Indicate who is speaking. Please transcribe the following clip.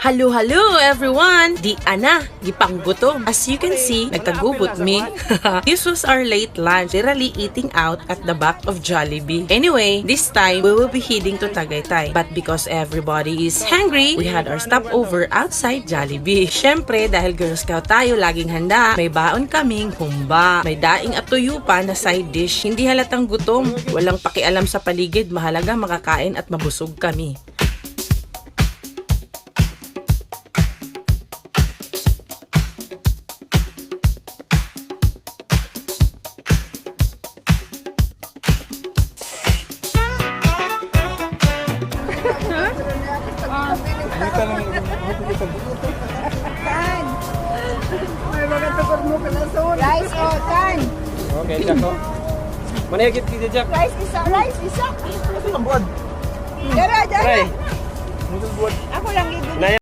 Speaker 1: Hello everyone! Di ana, gipanggutom. As you can see, nagkagubot me. This was our late lunch, literally eating out at the back of Jollibee. Anyway, this time, we will be heading to Tagaytay. But because everybody is hungry, we had our stopover outside Jollibee. Syempre, dahil Girl Scout tayo, laging handa, may baon kaming humba. May daing at tuyo pa na side dish. Hindi halatang gutom. Walang pakialam sa paligid, mahalaga makakain at mabusog kami.
Speaker 2: Rice o tan?
Speaker 3: Okay, Jack. Mana yang kita Jack?
Speaker 2: Rice isa.
Speaker 3: Ito ang buwan.
Speaker 2: Dara.
Speaker 3: Ay.
Speaker 2: Ako lang